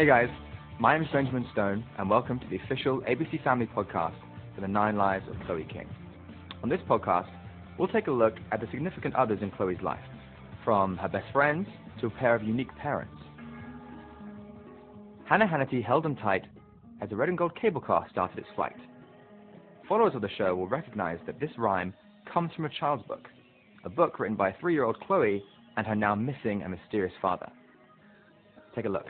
Hey guys, my name is Benjamin Stone, and welcome to the official ABC Family podcast for the 9 Lives of Chloe King. On this podcast, we'll take a look at the significant others in Chloe's life, from her best friends to a pair of unique parents. Hannah Hannity held them tight as the red and gold cable car started its flight. Followers of the show will recognize that this rhyme comes from a child's book, a book written by 3-year-old Chloe and her now missing and mysterious father. Take a look.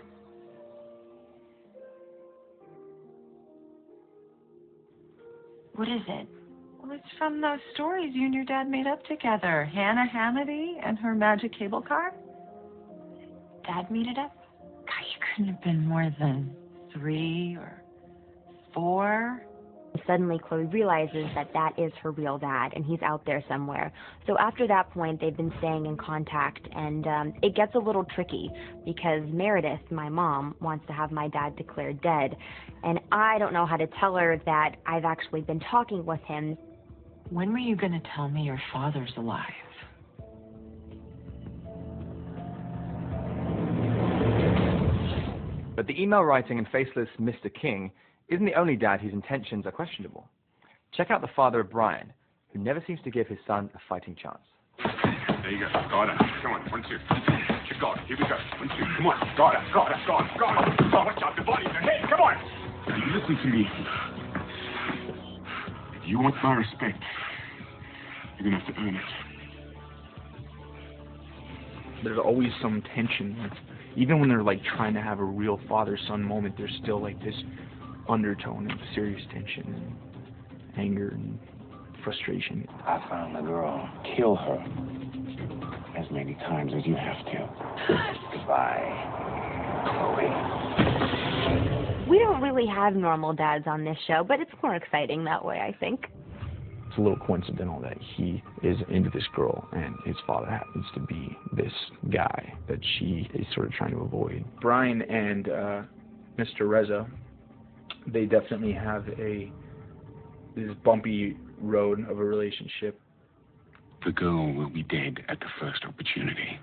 What is it? Well, it's from those stories you and your dad made up together. Hannah Hannity and her magic cable car. Dad made it up? God, you couldn't have been more than 3 or 4. Suddenly, Chloe realizes that that is her real dad, and he's out there somewhere. So after that point, they've been staying in contact, and it gets a little tricky because Meredith, my mom, wants to have my dad declared dead, and I don't know how to tell her that I've actually been talking with him. When were you going to tell me your father's alive? But the email writing and faceless Mr. King isn't the only dad whose intentions are questionable. Check out the father of Brian, who never seems to give his son a fighting chance. There you go. Got it. Come on. 1, 2. You got it. Here we go. 1, 2. Come on. Got it. Got it. Got it. Got it. Oh, watch out. The body's in. Hey, come on. You listen to me. If you want my respect, you're going to have to earn it. There's always some tension. Even when they're like trying to have a real father-son moment, there's still like this undertone of serious tension and anger and frustration. I found the girl. Kill her as many times as you have to. Goodbye, Chloe. We don't really have normal dads on this show, but it's more exciting that way, I think. It's a little coincidental that he is into this girl and his father happens to be this guy that she is sort of trying to avoid. Brian and Mr. Reza, they definitely have this bumpy road of a relationship. The girl will be dead at the first opportunity,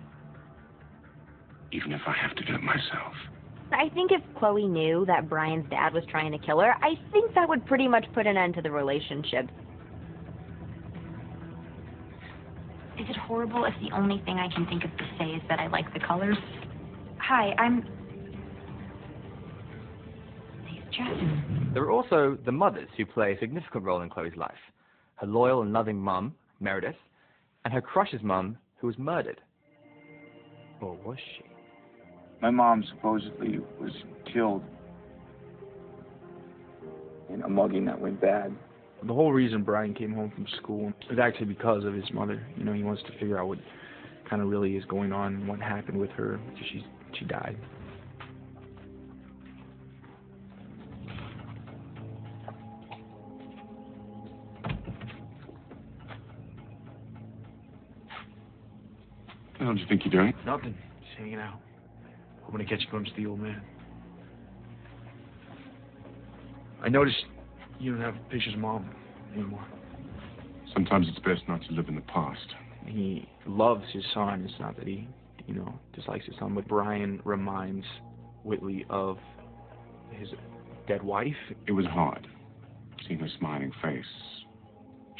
even if I have to do it myself. I think if Chloe knew that Brian's dad was trying to kill her, I think that would pretty much put an end to the relationship. Is it horrible if the only thing I can think of to say is that I like the colors? Hi, There are also the mothers who play a significant role in Chloe's life. Her loyal and loving mum, Meredith, and her crush's mum, who was murdered. Or was she? My mom supposedly was killed in a mugging that went bad. The whole reason Brian came home from school is actually because of his mother. You know, he wants to figure out what kind of really is going on and what happened with her because she died. What the hell do you think you're doing? Nothing. Just hanging out. Hoping to catch a glimpse of the old man. I noticed you don't have pictures of Mom anymore. Sometimes it's best not to live in the past. He loves his son. It's not that he, dislikes his son, but Brian reminds Whitley of his dead wife. It was hard, seeing her smiling face,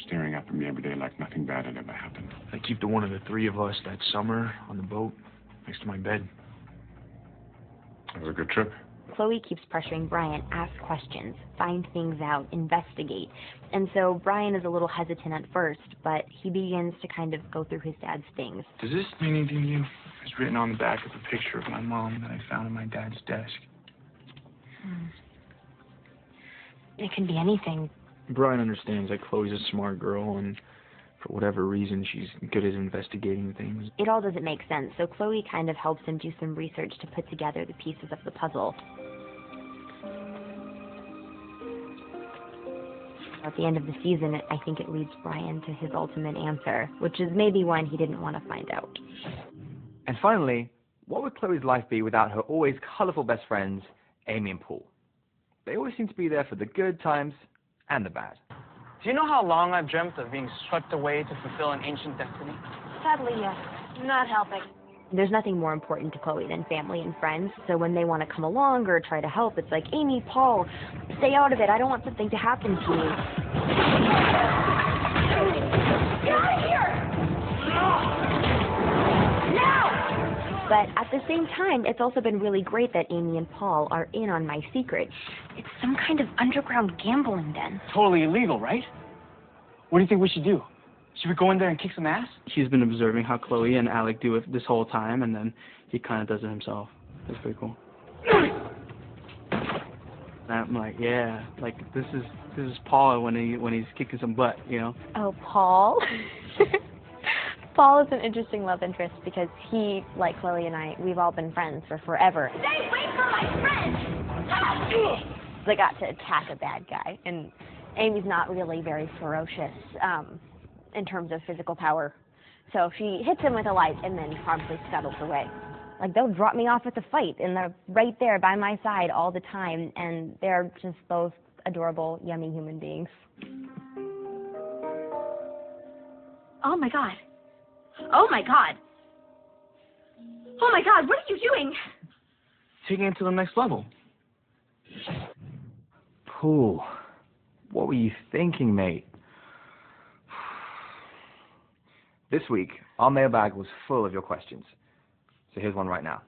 staring up at me every day like nothing bad had ever happened. I keep the one of the 3 of us that summer on the boat next to my bed. It was a good trip. Chloe keeps pressuring Brian, ask questions, find things out, investigate. And so Brian is a little hesitant at first, but he begins to kind of go through his dad's things. Does this mean anything to you? It's written on the back of a picture of my mom that I found in my dad's desk. It can be anything. Brian understands that Chloe's a smart girl, and for whatever reason, she's good at investigating things. It all doesn't make sense, so Chloe kind of helps him do some research to put together the pieces of the puzzle. At the end of the season, I think it leads Brian to his ultimate answer, which is maybe one he didn't want to find out. And finally, what would Chloe's life be without her always colorful best friends, Amy and Paul? They always seem to be there for the good times and the bad. Do you know how long I've dreamt of being swept away to fulfill an ancient destiny? Sadly, yes. Not helping. There's nothing more important to Chloe than family and friends, so when they want to come along or try to help, it's like, Amy, Paul, stay out of it. I don't want something to happen to you. Get out of here! Now! But at the same time, it's also been really great that Amy and Paul are in on my secret. It's some kind of underground gambling den. Totally illegal, right? What do you think we should do? Should we go in there and kick some ass? He's been observing how Chloe and Alec do it this whole time, and then he kind of does it himself. It's pretty cool. And I'm like, yeah, like this is Paul when he's kicking some butt, you know. Oh, Paul? Paul is an interesting love interest because he, like Chloe and I, we've all been friends for forever. Stay away from my friend! They got to attack a bad guy, and Amy's not really very ferocious in terms of physical power. So she hits him with a light and then promptly scuttles away. Like, they'll drop me off at the fight, and they're right there by my side all the time, and they're just both adorable, yummy human beings. Oh my god. Oh my god. Oh my god, what are you doing? Taking it to the next level. Cool. What were you thinking, mate? This week, our mailbag was full of your questions. So here's one right now.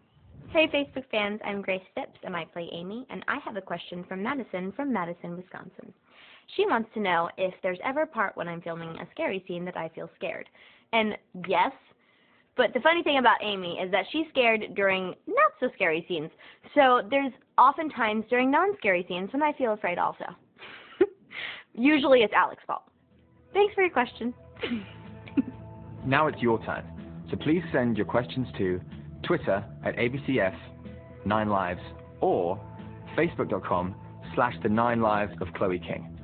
Hey, Facebook fans, I'm Grace Phipps, and I play Amy, and I have a question from Madison, Wisconsin. She wants to know if there's ever a part when I'm filming a scary scene that I feel scared. And yes, but the funny thing about Amy is that she's scared during not-so-scary scenes. So there's often times during non-scary scenes when I feel afraid also. Usually it's Alec's fault. Thanks for your question. Now it's your turn. So please send your questions to Twitter at ABCF9Lives or Facebook.com/The9Lives of Chloe King.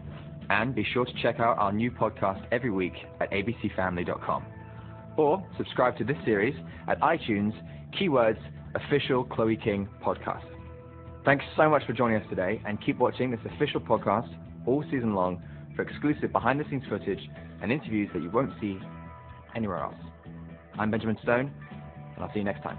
And be sure to check out our new podcast every week at abcfamily.com. Or subscribe to this series at iTunes, keywords, official Chloe King podcast. Thanks so much for joining us today, and keep watching this official podcast all season long for exclusive behind-the-scenes footage and interviews that you won't see anywhere else. I'm Benjamin Stone, and I'll see you next time.